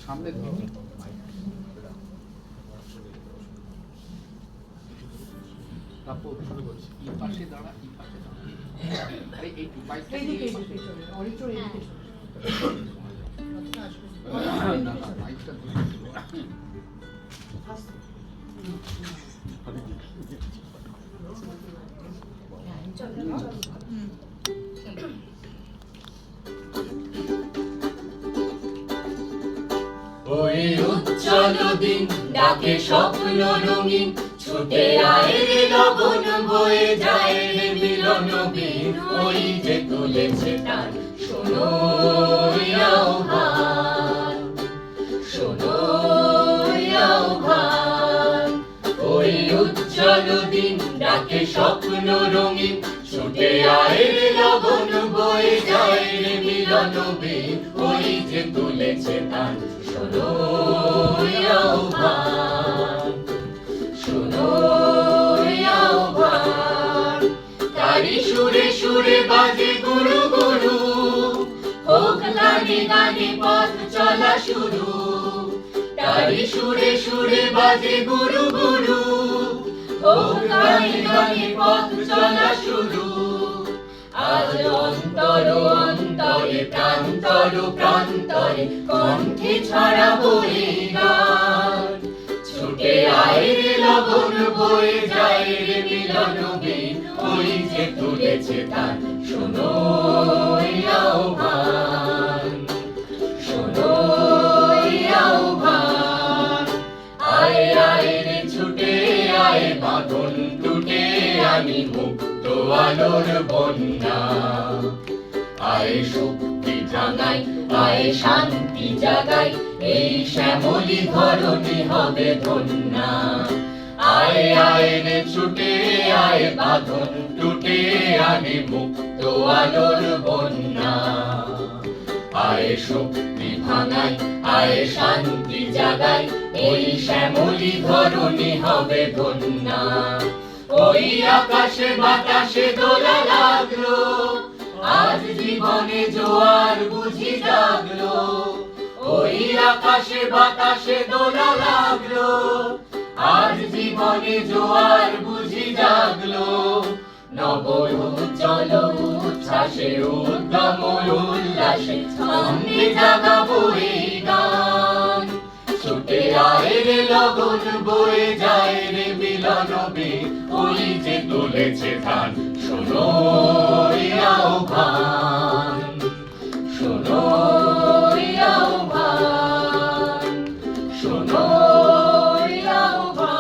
সামনে এই পাশে দাঁড়া, এই পাশে দাঁড়া। আরে এই বাইকটা নিয়ে এই পাশে চলে, অরিচর এদিকে চলে। না না বাইকটা ধরে ওই উজ্জ্বল দিন ডাকে স্বপ্ন রঙিন, ছুটে আয় রে লগন বয়ে যায় রে মিলন বিন। ওই যে তুলেছে তার শোনো আহ্বান, শোনো আহ্বান। ওই উজ্জ্বল দিন ডাকে স্বপ্ন রঙিন, ছুটে আয় রে লগন বয়ে যায় রে মিলন বিন। ওই যে তুলেছে তার শোনো আহ্বান, শোনো আহ্বান। তারি সুরে সুরে বাজে গুরু গুরু, হোক গানে গানে পথ চলা শুরু। তারি সুরে সুরে বাজে গুরু গুরু, হোক গানে গানে পথ চলা শুরু। আজ অন্তর অন্তরে প্রান্তর প্রান্তরে কণ্ঠে ছড়াবো এই গান। ছুটে আয় রে লগন বয়ে যায় রে মিলন বিন। ওই যে তুলেছে তার শোনো আহ্বান, শোনো আহ্বান। আয় আয় রে ছুটে আয় বাঁধন টুটে আনি মুক্ত আলোর বন্যা। আয় শক্তি জাগাই, আয় শান্তি জাগাই, এই শ্যামলী ধরণী হবে ধন্যা। আয় আয় রে ছুটে আয় বাঁধন টুটে আনি মুক্ত আলোর বন্যা। আয় শক্তি ভাঙাই, আয় শান্তি জাগাই, এই শ্যামলী ধরণী হবে ধন্যা। ওই আকাশে বাতাসে দোলা লাগলো, আজ জীবনে জোয়ার বুঝি জাগলো। ওই আকাশে বাতাসে দোলা লাগলো, আজ জীবনে জোয়ার বুঝি জাগলো। নব উজ্জ্বল উচ্ছ্বাসে উদ্যম উল্লাসে ছন্দে জাগাবো এই গান। ছুটে আয় রে লগন বয়ে যায় রে মিলন বিন। ওই যে তুলেছে ধান শোনো আহ্বান, শোনো আহ্বান, শোনো আহ্বান।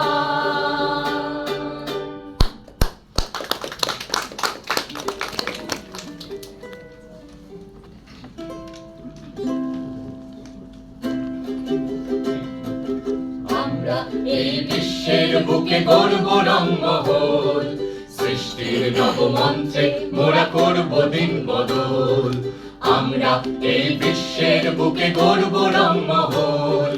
আমরা এই বিশ্বের বুকে গর্ব রঙ্গমহল, সৃষ্টির নবমন্ত্রে মোরা করব দিন বদল। আমরা এই বিশ্বের বুকে গর্ব রঙ্গমহল,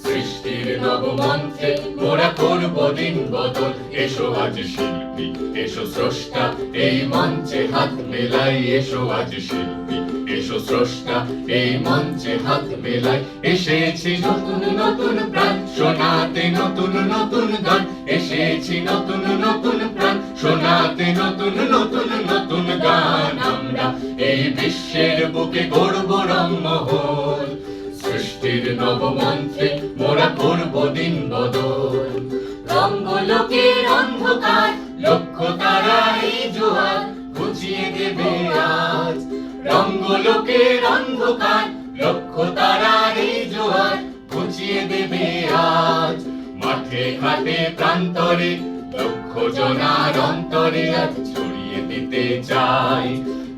সৃষ্টির নবমন্ত্রে মোরা করব দিন বদল। এসো আজ শিল্পী, এসো স্রষ্টা, এই মঞ্চে হাত মেলাই। এসো আজ শিল্পী, এসো স্রষ্টা, এই মঞ্চে হাত মেলাই। এসেছি নতুন নতুন প্রাণ শোনাতে নতুন নতুন গান। এসেছি নতুন নতুন প্রাণ শোনাতে নতুন নতুন নতুন গান। আমরা এই বিশ্বের বুকে গর্ব রঙ্গমহল, সৃষ্টির নবমন্ত্রে মোরা করব দিন বদল। রঙ্গলোকের অন্ধকার লক্ষ্য তারা এই জোয়ার বুঝিয়ে দেবে আজ। রঙ্গলোকের অন্ধকার লক্ষ্য তারা এই জোয়ার বুঝিয়ে দেবে আজ। মাঠে ঘাটে প্রান্তরে লক্ষ জনার অন্তরে আজ ছড়িয়ে দিতে চাই।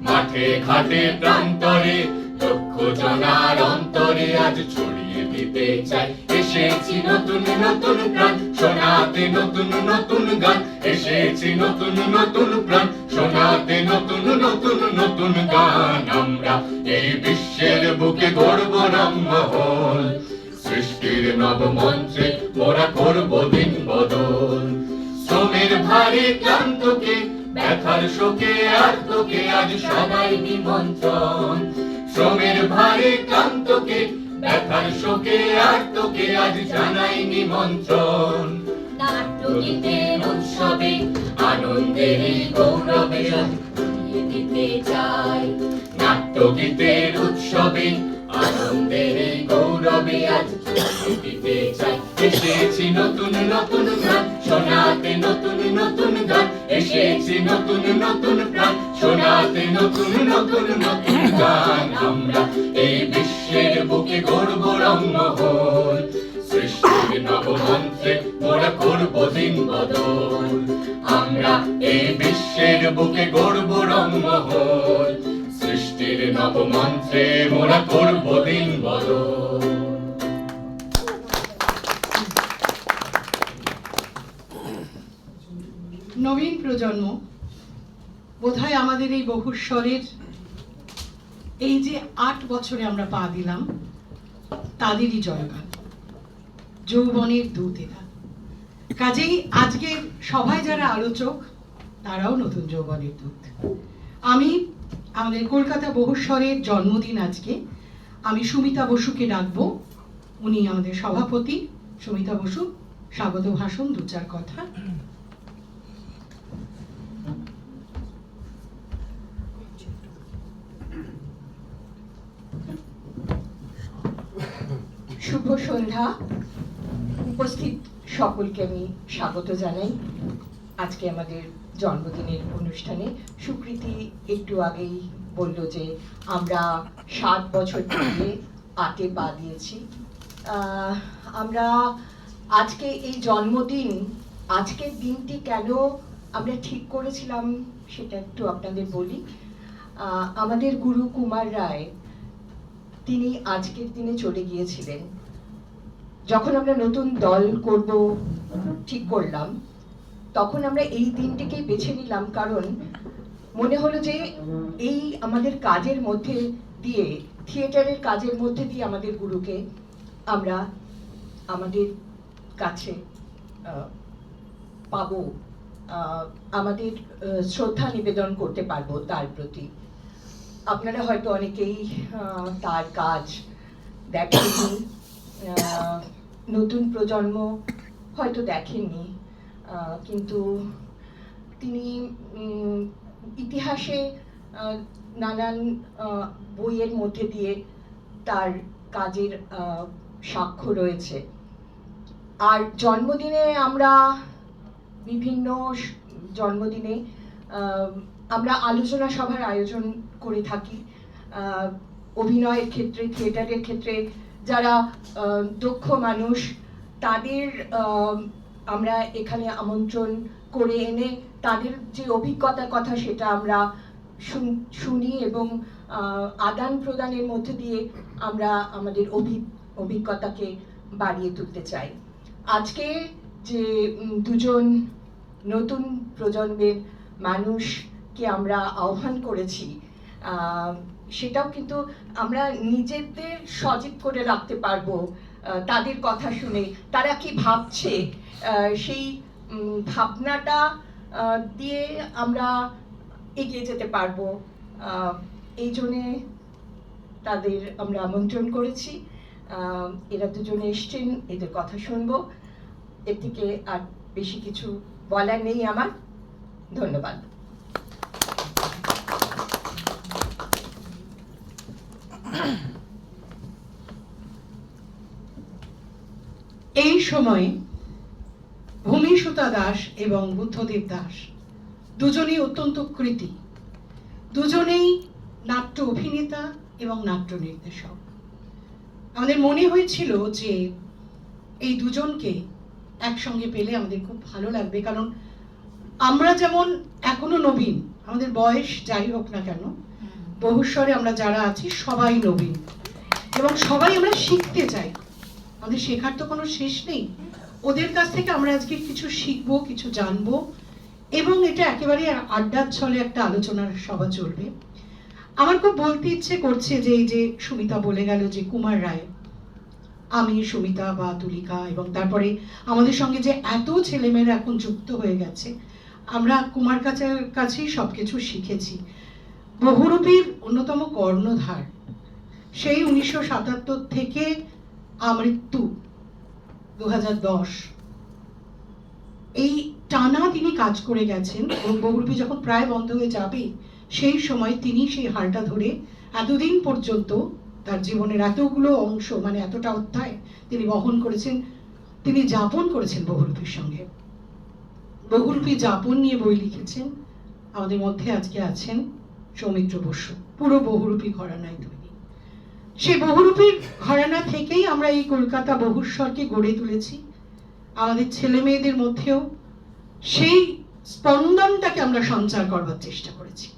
মাঠে ঘাটে প্রান্তরে লক্ষ জনার অন্তরে আজ ছড়িয়ে দিতে চাই। এসেছি নতুন নতুন প্রাণ শোনাতে নতুন নতুন গান। এসেছি নতুন নতুন প্রাণ শোনাতে নতুন নতুন নতুন গান। আমরা এই বিশ্বের বুকে গর্ব রঙ্গমহল, সৃষ্টির নবমন্ত্রে মোরা করব দিন বদল। শ্রমের ভারে ক্লান্তকে ব্যথার শোকে আর্তকে আজ সবাই নিমন্ত্রণ। শ্রমের ভারে ক্লান্তকে ব্যথার শোকে আর তোকে আজ জানাই নিমন্ত্রণ। নাট্যগীতের উৎসবে আনন্দের এই গৌরবে ছড়িয়ে দিতে চাই। নাট্যগীতের উৎসবে আনন্দের এই গৌরবে আজ ছড়িয়ে দিতে চাই। এসেছি নতুন নতুন গান শোনাতে, নতুন নতুন গান এসেছি নতুন নতুন প্রাণ শোনাতে, নতুন নতুন নতুন গান। আমরা এই বিশ্বের বুকে গর্ব রঙ্গমহল, সৃষ্টির নবমন্ত্রে মোরা করব দিন বদল। আমরা এই বিশ্বের বুকে গর্ব রঙ্গমহল, সৃষ্টির নবমন্ত্রে মোরা করব দিন বদল। নবীন প্রজন্ম বোধহয় আমাদের এই বহুস্বরের এই যে ৮ বছরে আমরা পা দিলাম, তাদেরই জয়গান, যৌবনের দূতেরা। কাজেই আজকের সভায় যারা আলোচক তারাও নতুন যৌবনের দূত। আমি আমাদের কলকাতা বহুস্বরের জন্মদিন আজকে, আমি সুমিতা বসুকে ডাকবো। উনি আমাদের সভাপতি। সুমিতা বসু, স্বাগত ভাষণ, 2-4 কথা। শুভ সন্ধ্যা। উপস্থিত সকলকে আমি স্বাগত জানাই আজকে আমাদের জন্মদিনের অনুষ্ঠানে। সুকৃতি একটু আগেই বলল যে আমরা 7 বছর ধরে 8-এ পা দিয়েছি। আমরা আজকে এই জন্মদিন, আজকের দিনটি কেন আমরা ঠিক করেছিলাম সেটা একটু আপনাদের বলি। আমাদের গুরু কুমার রায় তিনি আজকের দিনে চলে গিয়েছিলেন। যখন আমরা নতুন দল করব ঠিক করলাম, তখন আমরা এই দিনটিকেই বেছে নিলাম, কারণ মনে হলো যে এই আমাদের কাজের মধ্যে দিয়ে, থিয়েটারের কাজের মধ্যে দিয়ে আমাদের গুরুকে আমরা আমাদের কাছে পাবো, আমাদের শ্রদ্ধা নিবেদন করতে পারবো তার প্রতি। আপনারা হয়তো অনেকেই তার কাজ দেখেননি, নতুন প্রজন্ম হয়তো দেখেননি, কিন্তু তিনি ইতিহাসে নানান বইয়ের মধ্যে দিয়ে তার কাজের সাক্ষ্য রয়েছে। আর জন্মদিনে আমরা বিভিন্ন জন্মদিনে আমরা আলোচনা সভার আয়োজন করে থাকি। অভিনয়ের ক্ষেত্রে, থিয়েটারের ক্ষেত্রে যারা দক্ষ মানুষ তাদের আমরা এখানে আমন্ত্রণ করে এনে তাদের যে অভিজ্ঞতার কথা সেটা আমরা শুনি এবং আদান প্রদানের মধ্যে দিয়ে আমরা আমাদের অভিজ্ঞতাকে বাড়িয়ে তুলতে চাই। আজকে যে দুজন নতুন প্রজন্মের মানুষকে আমরা আহ্বান করেছি, সেটাও কিন্তু আমরা নিজেদের সজীব করে রাখতে পারবো তাদের কথা শুনে। তারা কি ভাবছে সেই ভাবনাটা দিয়ে আমরা এগিয়ে যেতে পারবো। এই জন্যে তাদের আমরা আমন্ত্রণ করেছি। এরা দুজনে এসছেন, এদের কথা শুনবো। এর থেকে আর বেশি কিছু বলার নেই আমার। ধন্যবাদ। এই সময়ে ভূমিসুতা দাস এবং বুদ্ধদেব দাস দুজনেই অত্যন্ত কৃতী, দুজনেই নাট্য অভিনেতা এবং নাট্য নির্দেশক। আমাদের মনে হয়েছিল যে এই দুজনকে একসঙ্গে পেলে আমাদের খুব ভালো লাগবে, কারণ আমরা যেমন এখনো নবীন, আমাদের বয়স যাই হোক না কেন, বহুস্বরে আমরা যারা আছি সবাই নবীন এবং সবাই আমরা শিখতে চাই। আমাদের শেখার তো কোনো শেষ নেই। ওদের কাছ থেকে আমরা আজকে কিছু শিখবো, কিছু জানবো এবং এটা একেবারে আড্ডার ছলে একটা আলোচনার সভা চলবে। আমার খুব বলতে ইচ্ছে করছে যে এই যে সুমিতা বলে গেল যে কুমার রায়, আমি সুমিতা বা তুলিকা এবং তারপরে আমাদের সঙ্গে যে এত ছেলেমেয়েরা এখন যুক্ত হয়ে গেছে, আমরা কুমার কাছেই সব কিছু শিখেছি। বহুরূপীর অন্যতম কর্ণধার সেই 1977 থেকে আমৃত্যু 2010 এই টানা তিনি কাজ করে গেছেন এবং বহুরূপী যখন প্রায় বন্ধ হয়ে যাবে সেই সময় তিনি সেই হালটা ধরে এতদিন পর্যন্ত তার জীবনের এতগুলো অংশ, মানে এতটা অধ্যায় তিনি বহন করেছেন, তিনি যাপন করেছেন বহুরূপীর সঙ্গে। বহুরূপী যাপন নিয়ে বই লিখেছেন। আমাদের মধ্যে আজকে আছেন সৌমিত্র বসু, পুরো বহুরূপী ঘরানায় তৈরি। সেই বহুরূপীর ঘরানা থেকেই আমরা এই কলকাতা বহুস্বরকে গড়ে তুলেছি। আমাদের ছেলে মেয়েদের মধ্যেও সেই স্পন্দনটাকে আমরা সঞ্চার করবার চেষ্টা করেছি।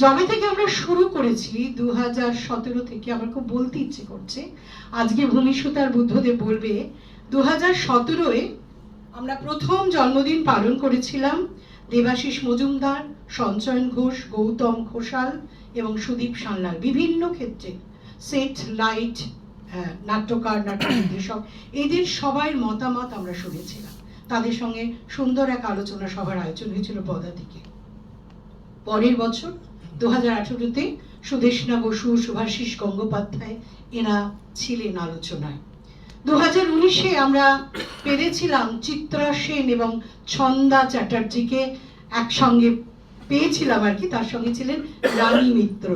যবে থেকে আমরা শুরু করেছি 2017 থেকে, আমার খুব বলতে ইচ্ছে করছে, আজকে ভূমিসুতার বুদ্ধদেব বলবে 2017-এ আমরা প্রথম জন্মদিন পালন করেছিলাম দেবাশিস মজুমদার, সঞ্চয়ন ঘোষ, গৌতম ঘোষাল এবং সুদীপ সান্যাল। বিভিন্ন ক্ষেত্রে সেট, লাইট, নাট্যকার, নাটক নির্দেশক, এদের সবাই মতামত আমরা শুনেছিলাম। তাদের সঙ্গে সুন্দর এক আলোচনা সভার আয়োজন হয়েছিল পদাতিকে। পরের বছর 2018-তে সুদেষ্ণা বসু, শুভাশিস গঙ্গোপাধ্যায় এরা ছিলেন আলোচনায়। 2019-এ আমরা পেরেছিলাম চিত্রা সেন এবং ছন্দা চ্যাটার্জিকে একসঙ্গে পেয়েছিলাম আর কি, তার সঙ্গে ছিলেন রানী মিত্র,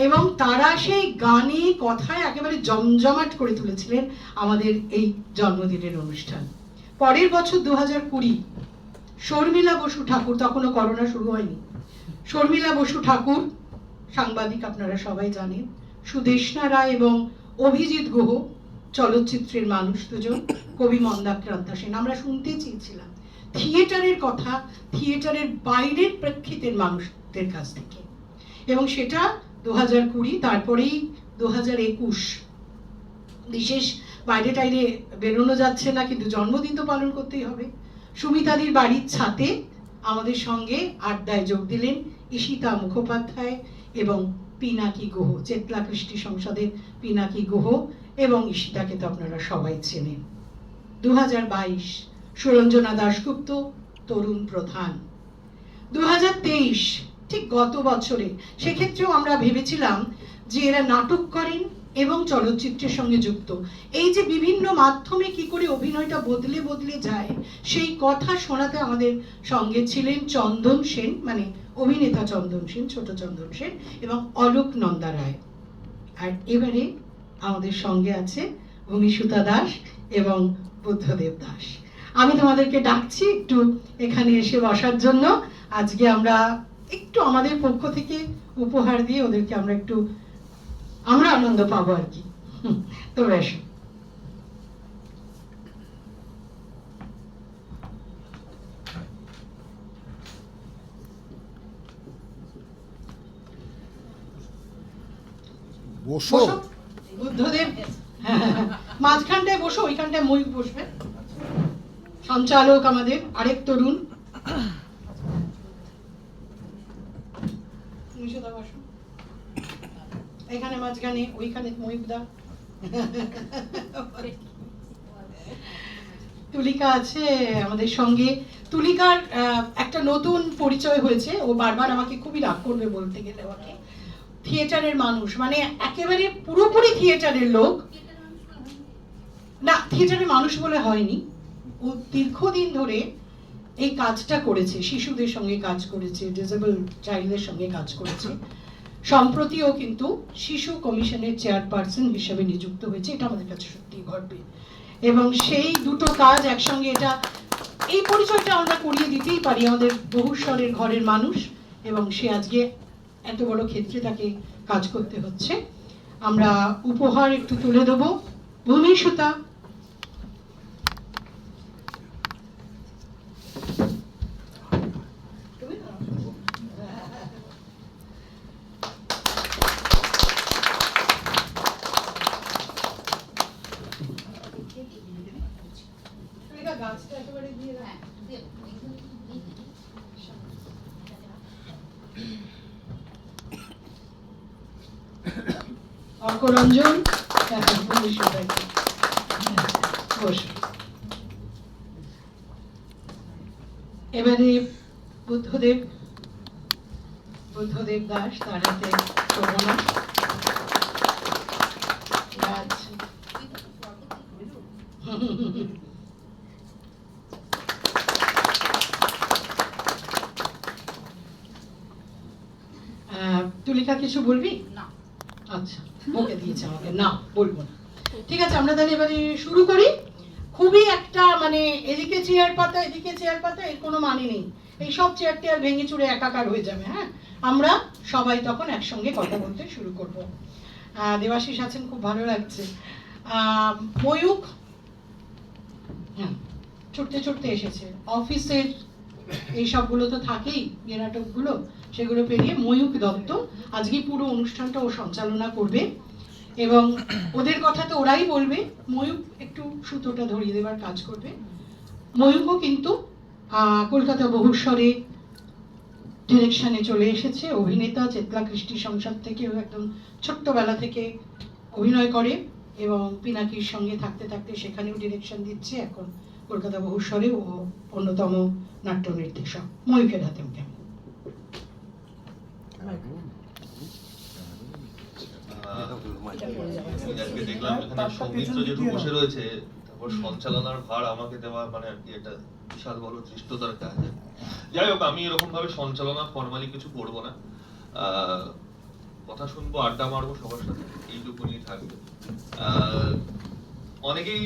এবং তারা সেই গানে কথায় একেবারে জমজমাট করে তুলেছিলেন আমাদের এই জন্মদিনের অনুষ্ঠান। পরের বছর 2020 শর্মিলা বসু ঠাকুর, তখনও করোনা শুরু হয়নি, শর্মিলা বসু ঠাকুর সাংবাদিক, আপনারা সবাই জানেন, সুদেষ্ণা রায় এবং অভিজিৎ গুহ চলচ্চিত্রের মানুষ দুজন, কবি মন্দাক্রান্তা সেন। আমরা শুনতে চেয়েছিলাম থিয়েটারের কথা, থিয়েটারের বাইরের প্রেক্ষিতের মানুষদের কাছ থেকে, এবং সেটা 2020। তারপরেই 2021, বিশেষ বাইরে টাইরে বেরোনো যাচ্ছে না, কিন্তু জন্মদিন তো পালন করতেই হবে। সুমিতাদির বাড়ির ছাতে আমাদের সঙ্গে আড্ডায় যোগ দিলেন ঈশিতা মুখোপাধ্যায় এবং পিনাকি গুহ, চেতলা কৃষ্টি সংসদের পিনাকি গুহ, এবং ঈশিতাকে তো আপনারা সবাই চেনেন। 2022 সুরঞ্জনা দাশগুপ্ত, তরুণ প্রধান। 2023 ঠিক গত বছরে, সেক্ষেত্রেও আমরা ভেবেছিলাম যে এরা নাটক করেন এবং চলচ্চিত্রের সঙ্গে যুক্ত। এই যে বিভিন্ন মাধ্যমে কি করে অভিনয়টা বদলে বদলে যায়, সেই কথা শোনাতে আমাদের সঙ্গে ছিলেন চন্দন সেন, মানে অভিনেতা চন্দন সেন, ছোট চন্দন সেন, এবং অলোক নন্দা রায়। আর এবারে আমাদের সঙ্গে আছে ভূমিসুতা দাস এবং বুদ্ধদেব দাস। আমি তোমাদেরকে ডাকছি একটু এখানে এসে বসার জন্য। আজকে আমরা একটু আমাদের পক্ষ থেকে উপহার দিয়ে ওদেরকে আমরা আনন্দ পাবো আর কি। তোমরা এসো। বসো বুদ্ধদেব মাঝখানটায় বসো, ওইখানটায় ময়ূর বসবে। সঞ্চালক আমাদের আরেক তরুণ। এখানে মাঝখানে, ওইখানে ময়ূরদা। তুলিকা আছে আমাদের সঙ্গে। তুলিকার একটা নতুন পরিচয় হয়েছে, ও বারবার আমাকে খুবই রাগ করবে বলতে গেলে ওকে। থিয়েটারের মানুষ, মানে একেবারে পুরোপুরি থিয়েটারের লোক না, থিয়েটারের মানুষ বলে হয়নি। ও দীর্ঘদিন ধরে এই কাজটা করেছে, শিশুদের সঙ্গে কাজ করেছে, ডিসেবল চাইল্ডদের সঙ্গে কাজ করেছে। সম্প্রতিও কিন্তু শিশু কমিশনের চেয়ারপারসন হিসেবে নিযুক্ত হয়েছে, এটা আমাদের কাছে সত্যি গর্বে। এবং সেই দুটো কাজ একসঙ্গে, এটা এই পরিচয়টা আমরা করিয়ে দিতেই পারি, আমাদের বহুস্বরের ঘরের মানুষ, এবং সে আজকে এত বড় ক্ষেত্রে তাকে কাজ করতে হচ্ছে। আমরা উপহার একটু তুলে দেবো। ভূমিসুতা, গাছটা একেবারে দিয়ে অর্করঞ্জন, এবারে বুদ্ধদেব দাস, তার হাতে শোভনা। রেখা কিছু বলবি? না। আচ্ছা, বকে দিয়েছে আমাকে, না বলবো না। ঠিক আছে, আমরা তাহলে এবারে শুরু করি। খুবই একটা মানে এদিকে চেয়ার পাতা এদিকে চেয়ার পাতা, এর কোনো মানে নেই। এই সব চেয়ার টেয়ার ভেঙে চুরে একাকার হয়ে যাবে। হ্যাঁ, আমরা সবাই তখন একসঙ্গে কথা বলতে শুরু করব। দেবাশিস আছেন, খুব ভালো লাগছে। ময়ূখ ছুটতে ছুটতে এসেছে, অফিসের এই সবগুলো তো থাকেই, যে নাটকগুলো, সেগুলো পেরিয়ে ময়ূখ দত্ত আজকে পুরো অনুষ্ঠানটা ও সঞ্চালনা করবে এবং ওদের কথা তো ওরাই বলবে, ময়ূখ একটু সুতোটা ধরিয়ে দেবার কাজ করবে। ময়ূখও কিন্তু কলকাতা বহুস্বরে ডিরেকশনে চলে এসেছে, অভিনেতা, চেতলা কৃষ্টি সংসার থেকে ও একদম ছোট্টবেলা থেকে অভিনয় করে এবং পিনাকির সঙ্গে থাকতে থাকতে সেখানেও ডিরেকশন দিচ্ছে। এখন কলকাতা বহুস্বরে ও অন্যতম নাট্য নির্দেশক। ময়ূখের হাতে ওকে। আজকে দেখলাম এখানে সৌমিত্র যেহেতু বসে রয়েছে, তারপর সঞ্চালনার ভার আমাকে দেওয়া মানে আর কি একটা বিশাল বড় ধৃষ্টতার কাজ। যাই হোক, আমি এরকম ভাবে সঞ্চালনা ফর্মালি কিছু করবো না, কথা শুনবো, আড্ডা মারবো সবার সাথে, এইটুকুনি থাকবে। অনেকেই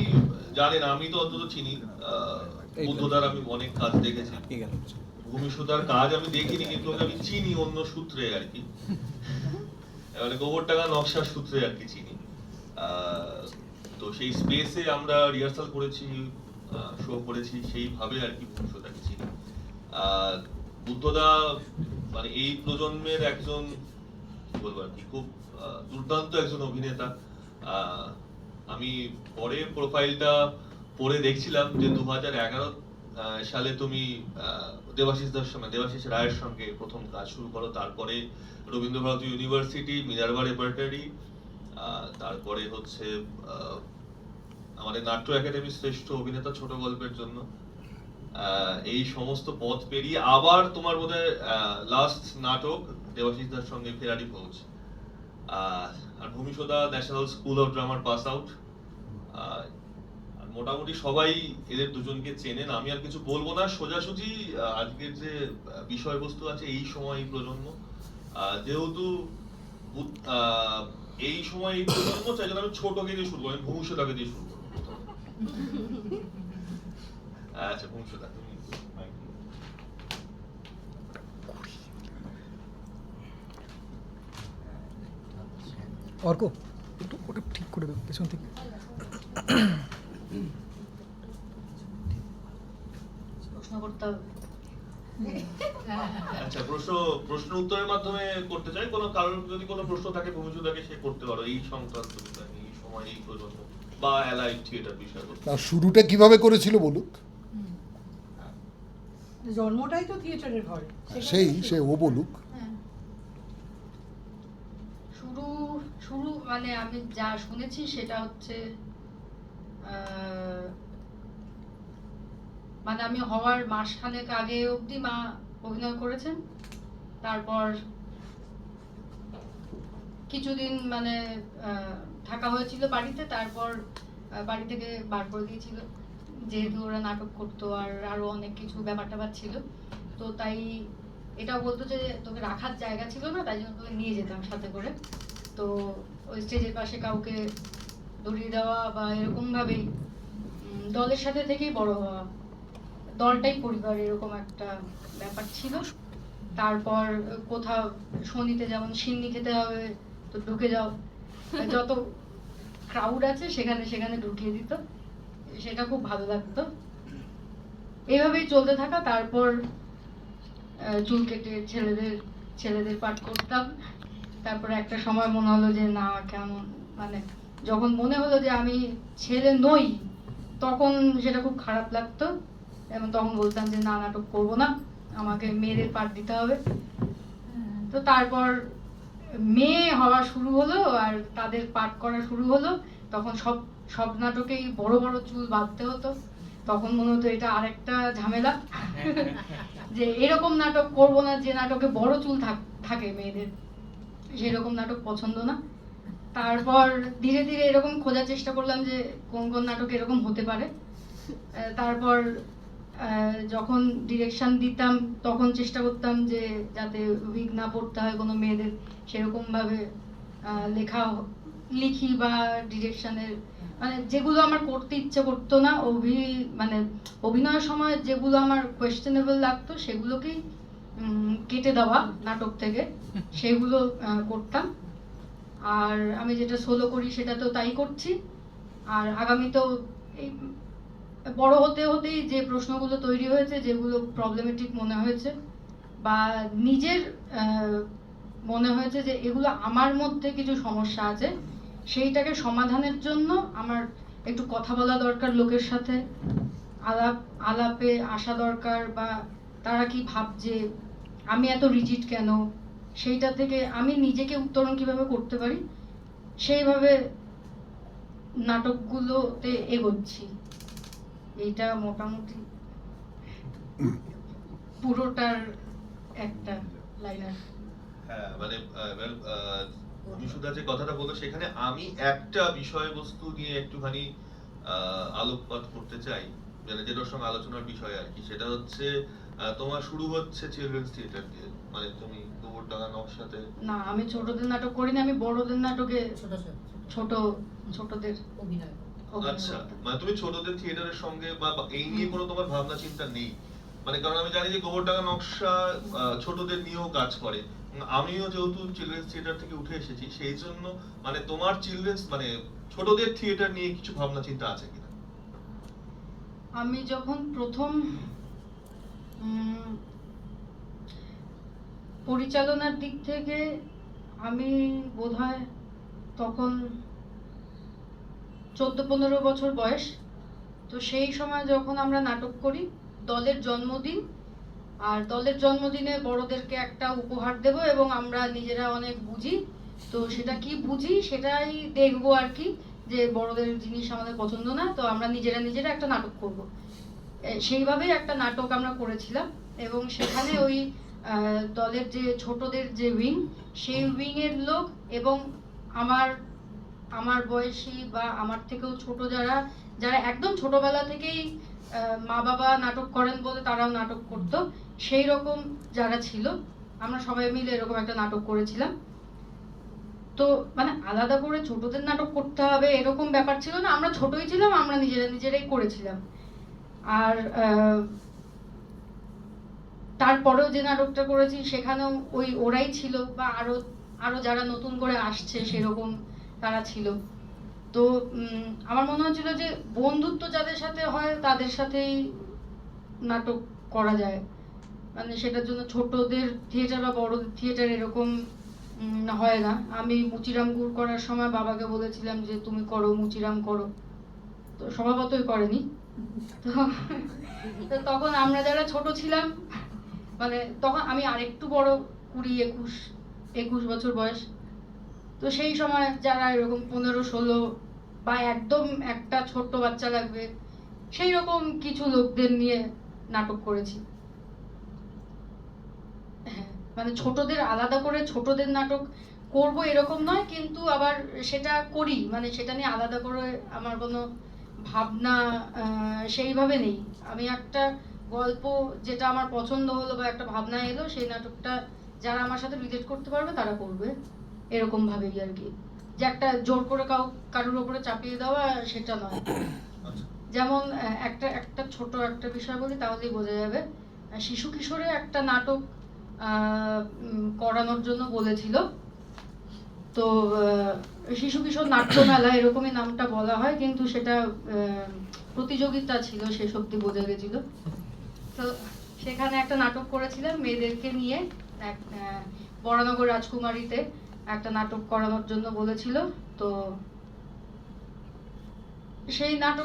জানেন, আমি তো অন্তত চিনি বুদ্ধদার, আমি অনেক কাজ দেখেছি। ভূমিসুতার কাজ আমি দেখিনি, কিন্তু আমি চিনি অন্য সূত্রে আর কি, মানে গোবরডাঙ্গা নকশার সূত্রে আর কি চিনি। তো সেই স্পেসে আমরা রিহার্সাল করেছি, শো করেছি, সেইভাবে আর কি ভূমিসুতাকে চিনি। বুদ্ধদা মানে এই প্রজন্মের একজন কি বলবো আর কি, খুব দুর্দান্ত একজন অভিনেতা। আমি পরে প্রোফাইলটা পড়ে দেখছিলাম যে 2011 সালে তুমি দেবাশিস রায়ের সঙ্গে প্রথম কাজ শুরু করো, তারপরে রবীন্দ্রভারতী ইউনিভার্সিটি, মিনার্ভা রেপার্টারি, তারপরে হচ্ছে আমাদের নাট্য একাডেমি শ্রেষ্ঠ অভিনেতা ছোট গল্পের জন্য। এই সমস্ত পথ পেরিয়ে আবার তোমার বোধহয় লাস্ট নাটক দেবাশিস দার সঙ্গে ফেরারি ফৌজ, আর ভূমিসুতা ন্যাশনাল স্কুল অফ ড্রামার পাস আউট। মোটামুটি সবাই এদের দুজনকে চেনেন, আমি আর কিছু বলবো না। সোজাসুজি আজকের যে বিষয়বস্তু আছে, এই সময় এই প্রজন্ম, যেহেতু এই সময় এই প্রজন্ম, চাই আমি ছোটকে দিয়ে শুরু করি, ভূমিসুতাকে দিয়ে শুরু করবো। আচ্ছা ভূমিসুতা, তুমি অর্ক একটু ওটা ঠিক করে দেবো পেছন থেকে। আচ্ছা, প্রশ্ন উত্তরের মাধ্যমে করতে চাই। কোনো কারণ যদি কোনো প্রশ্ন থাকে ভূমিসুতাকে সে করতে পারো, এই সংক্রান্ত বিষয়, এই সময়, এই প্রজন্ম বা অ্যালাইভ থিয়েটার বিষয়। শুরুটা কিভাবে করেছিল বলুক? জন্মটাই তো থিয়েটারের ঘরে, সে ও বলুক। শুরু মানে আমি যা শুনেছি সেটা হচ্ছে মানে আমি হওয়ার মাসখানেক আগে অবধি মা অভিনয় করেছেন, তারপর কিছুদিন মানে থাকা হয়েছিল বাড়িতে, তারপর বাড়ি থেকে বার করে দিয়েছিল, যেহেতু ওরা নাটক করতো আর আরো অনেক কিছু ব্যাপার ট্যাপার ছিল। তো তাই এটাও বলতো যে তোকে রাখার জায়গা ছিল না, তাই জন্য তোকে নিয়ে যেতাম সাথে করে। তো ওই স্টেজের পাশে কাউকে ধরিয়ে দেওয়া বা এরকম ভাবেই দলের সাথে থেকেই বড় হওয়া, দলটাই পরিবার, এরকম একটা ব্যাপার ছিল। তারপর কোথাও শনিতে যেমন সিন্নি খেতে হবে তো ঢুকে যাও, যত ক্রাউড আছে সেখানে সেখানে ঢুকিয়ে দিত, সেটা খুব ভালো লাগতো। এইভাবেই চলতে থাকা। তারপর চুল কেটে ছেলেদের পাঠ করতাম। তারপরে একটা সময় মনে হলো যে না, কেমন মানে যখন মনে হলো যে আমি ছেলে নই, তখন সেটা খুব খারাপ লাগতো এবং তখন বলতাম যে না, নাটক করবো না, আমাকে মেয়েদের পাঠ দিতে হবে। তো তারপর মেয়ে হওয়া শুরু হলো আর তাদের পাঠ করা শুরু হলো, তখন সব নাটকেই বড় বড় চুল বাঁধতে হতো। তখন মনে হতো এটা আরেকটা ঝামেলা, যে এরকম নাটক করবো না যে নাটকে বড় চুল থাকে মেয়েদের, সেরকম নাটক পছন্দ না। তারপর ধীরে ধীরে এরকম খোঁজার চেষ্টা করলাম যে কোন কোন নাটক এরকম হতে পারে। তারপর যখন ডিরেকশন দিতাম তখন চেষ্টা করতাম যে যাতে উইগ না পড়তে হয় কোনো মেয়েদের, সেরকমভাবে লিখি বা ডিরেকশনের মানে যেগুলো আমার করতে ইচ্ছে করতো না, মানে অভিনয়ের সময় যেগুলো আমার কোয়েশ্চেনেবল লাগতো সেগুলোকেই কেটে দেওয়া নাটক থেকে, সেগুলো করতাম। আর আমি যেটা সোলো করি সেটা তো তাই করছি। আর আগামীতেও এই বড় হতে হতেই যে প্রশ্নগুলো তৈরি হয়েছে, যেগুলো প্রবলেমেটিক মনে হয়েছে বা নিজের মনে হয়েছে যে এগুলো আমার মধ্যে কিছু সমস্যা আছে, সেইটাকে সমাধানের জন্য আমার একটু কথা বলা দরকার, লোকের সাথে আলাপে আসা দরকার, বা তারা কি ভাবছে, আমি এত রিজিড কেন, সেইটা থেকে আমি নিজেকে উত্তরণ কিভাবে করতে পারি সেইভাবে নাটকগুলোতে এগোচ্ছি। এইটা মোটামুটি পুরোটার একটা লাইনার। হ্যাঁ মানে বিশুদ্ধা যে কথাটা বললো সেখানে আমি একটা বিষয়বস্তু নিয়ে একটুখানি আলোকপাত করতে চাই, মানে যেটার সঙ্গে আলোচনার বিষয় আর কি, সেটা হচ্ছে তোমার শুরু হচ্ছে চিলড্রেন্স থিয়েটার দিয়ে, মানে তুমি গোবরডাঙ্গা নকশাতে। না, আমি ছোটদের নাটক করিনি, আমি বড়দের নাটকে ছোটদের অভিনয়। আচ্ছা, মানে তুমি ছোটদের থিয়েটারের সঙ্গে বা এই নিয়ে কোনো তোমার ভাবনা চিন্তা নেই? মানে কারণ আমি জানি যে গোবরডাঙ্গা নকশা ছোটদের নিয়েও কাজ করে, আমিও যেহেতু চিলড্রেন্স থিয়েটার থেকে উঠে এসেছি সেই জন্য মানে তোমার চিলড্রেন্স মানে ছোটদের থিয়েটার নিয়ে কিছু ভাবনা চিন্তা আছে কিনা? আমি যখন প্রথম পরিচালনার দিক থেকে আমি বোধহয় তখন 14-15 বছর বয়স, তো সেই সময় যখন আমরা নাটক করি দলের জন্মদিন, আর দলের জন্মদিনে বড়দেরকে একটা উপহার দেব এবং আমরা নিজেরা অনেক বুঝি, তো সেটা কি বুঝি সেটাই দেখবো আর কি, যে বড়দের জিনিস আমাদের পছন্দ না, তো আমরা নিজেরা একটা নাটক করব। সেইভাবেই একটা নাটক আমরা করেছিলাম এবং সেখানে ওই দলের যে ছোটদের যে উইং, সেই উইং এর লোক এবং আমার বয়সী বা আমার থেকেও ছোট যারা একদম ছোটবেলা থেকেই মা বাবা নাটক করেন বলে তারাও নাটক করতো, সেই রকম যারা ছিল আমরা সবাই মিলে এরকম একটা নাটক করেছিলাম। তো মানে আলাদা করে ছোটদের নাটক করতে হবে এরকম ব্যাপার ছিল না, আমরা ছোটই ছিলাম, আমরা নিজেরাই করেছিলাম। আর তারপরেও যে নাটকটা করেছি সেখানেও ওরাই ছিল বা আরো যারা নতুন করে আসছে সেরকম তারা ছিল। তো আমার মনে হচ্ছিল যে বন্ধুত্ব যাদের সাথে হয় তাদের সাথেই নাটক করা যায়, মানে সেটার জন্য ছোটদের থিয়েটার বা বড়দের থিয়েটার এরকম হয় না। আমি মুচিরাম গুড় করার সময় বাবাকে বলেছিলাম যে তুমি করো, মুচিরাম করো, তো স্বভাবতই করেনি। তো তখন আমরা যারা ছোট ছিলাম, মানে তখন আমি আরেকটু বড়, 20-21 বছর বয়স, তো সেই সময় যারা এরকম 15-16 বা একদম একটা ছোট্ট বাচ্চা লাগবে সেই রকম কিছু লোকদের নিয়ে নাটক করেছি। হ্যাঁ, মানে ছোটদের আলাদা করে ছোটদের নাটক করব এরকম নয়, কিন্তু আবার সেটা করি, মানে সেটা নিয়ে আলাদা করে আমার কোনো ভাবনা সেইভাবে নেই। আমি একটা গল্প যেটা আমার পছন্দ হলো বা একটা ভাবনা এলো, সেই নাটকটা যারা আমার সাথে রিলেট করতে পারবে তারা করবে, এরকম ভাবেই আর কি, যে একটা জোর করে কারোর উপরে চাপিয়ে দেওয়া সেটা নয়। যেমন একটা ছোট একটা বিষয় বলি তাহলেই বোঝা যাবে। শিশু কিশোরে একটা নাটক করানোর জন্য বলেছিল, তো শিশু কিশোর নাট্য মেলা এরকমই নামটা বলা হয়, কিন্তু সেটা প্রতিযোগিতা ছিল শেষ অবধি বোঝা গেছিল। তো সেখানে একটা নাটক করেছিলাম মেয়েদেরকে নিয়ে, বরানগর রাজকুমারীতে একটা নাটক করানোর জন্য বলেছিল। তো সেই নাটক